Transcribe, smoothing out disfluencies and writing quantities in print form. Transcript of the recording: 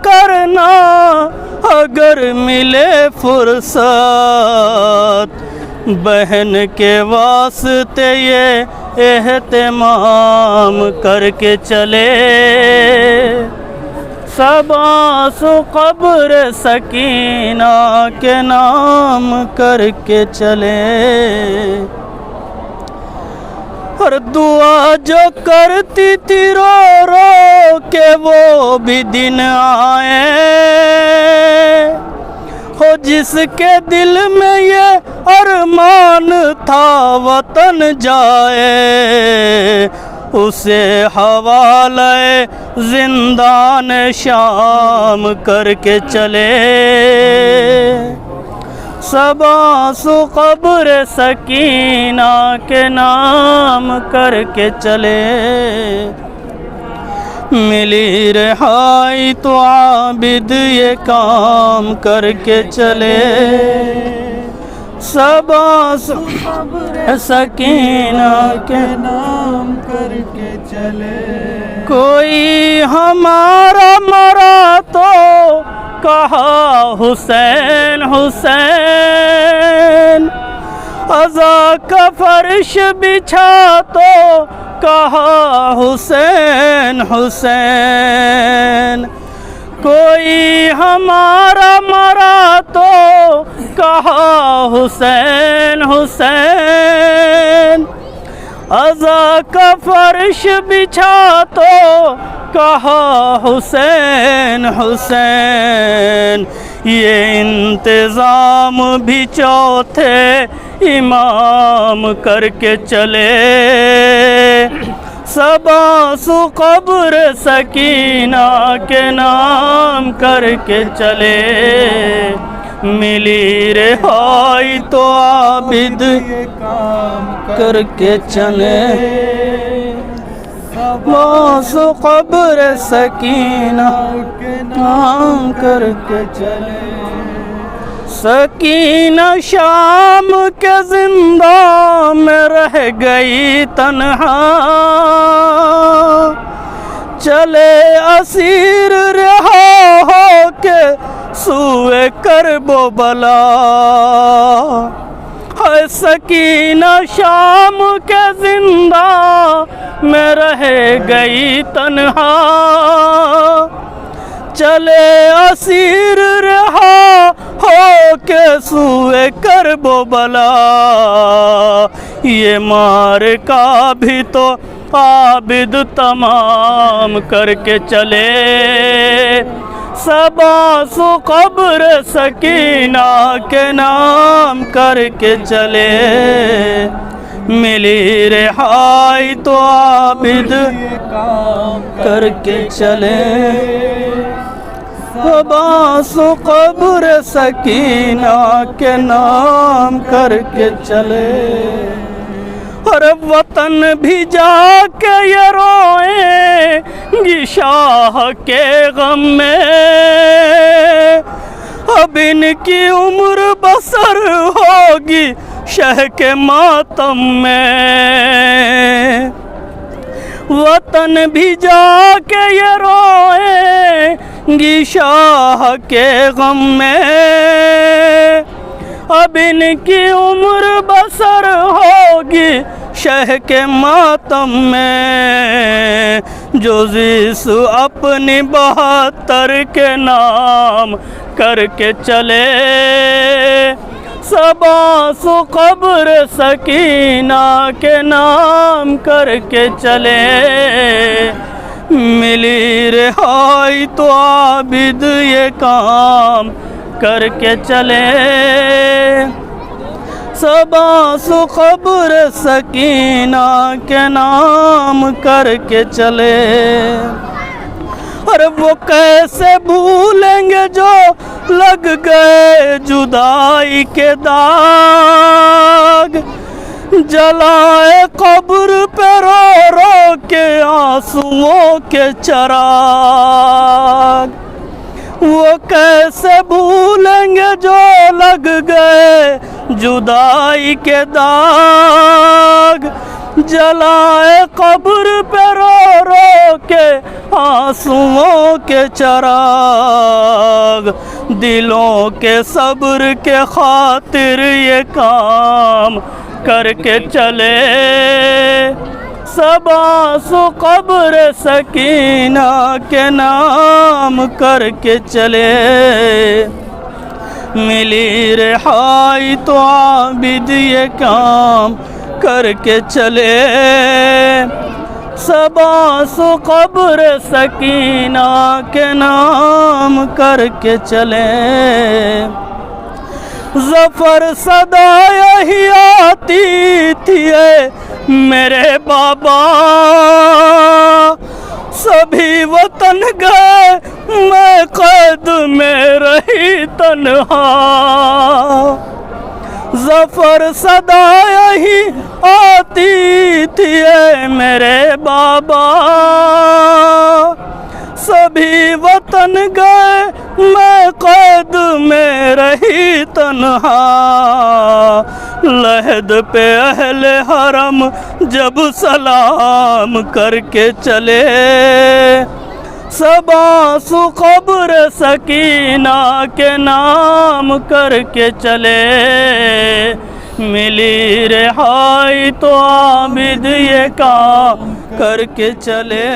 करना अगर मिले फुर्सत, बहन के वास्ते ये एहतमाम करके चले। सबासु कब्र सकीना के नाम करके चले। और दुआ जो करती थी रो रो के वो भी दिन आए, हो जिसके दिल में ये अरमान था वतन जाए, उसे हवाले जिंदान शाम करके चले। सबासु कब्र सकीना के नाम करके चले। मिली रिहाई तो आबिद ये काम करके चले। सबासु सकीना के नाम करके चले। कोई हमारा मरा तो कहा हुसैन हुसैन, अज़ा का फर्श बिछा तो कहा हुसैन हुसैन। कोई हमारा मरा तो कहा हुसैन हुसैन, अज़ा का फर्श बिछा तो कहा हुसैन हुसैन। ये इंतज़ाम भी चौथे इमाम करके चले। सबासु कब्र सकीना के नाम करके चले। मिली रिहाई तो आबिद काम करके चले। सबासु कब्र सकीना के नाम करके चले। सकीना शाम के जिंदा में रह गई तन्हा, चले असीर रहा हो के सुए करबो बला। है सकीना शाम के जिंदा में रह गई तन्हा, चले असीर रहा हो के सुए करबो बला। ये मार का भी तो आबिद तमाम करके चले। सबासु कब्र सकीना के नाम करके चले। मिली रिहाई तो आबिद काम करके चले। सबासु कब्र सकीना के नाम करके चले। और वतन भी जाके ये रोएंगी शाह के गम में, अब इनकी उम्र बसर होगी शह के मातम में। वतन भी जाके ये रोएंगी शाह के गम में, अब इनकी उम्र बसर होगी शह के मातम में। जो जिस अपनी 72 के नाम करके चले। सबासु कब्र सकीना के नाम करके चले। मिली रिहाई तो आबिद ये काम करके चले। सबासु कब्र सकीना के नाम करके चले। और वो कैसे भूलेंगे जो लग गए जुदाई के दाग, जलाए कब्र पे रो रो के आंसुओं के चराग। वो कैसे भूलेंगे जो लग गए जुदाई के दाग, जलाए कब्र पे रो रो के आंसुओं के चराग, दिलों के सब्र के खातिर ये काम करके चले। सब आंसू कब्र सकीना के नाम करके चले। मिली रिहाई तो आबिद ये काम करके चले। सब आंसू कब्र सकीना के नाम करके चले। ज़फ़र सदा यही आती थी मेरे बाबा, सभी वतन गए मैं कैद में रही तन्हा। ज़फ़र सदा यही आती थी मेरे बाबा, सभी वतन गए मैं कैद में रही तन्हा। लहद पे अहले हरम जब सलाम करके चले। सब आंसू कब्र सकीना के नाम करके चले। मिली रिहाई तो आबिद ये काम करके चले।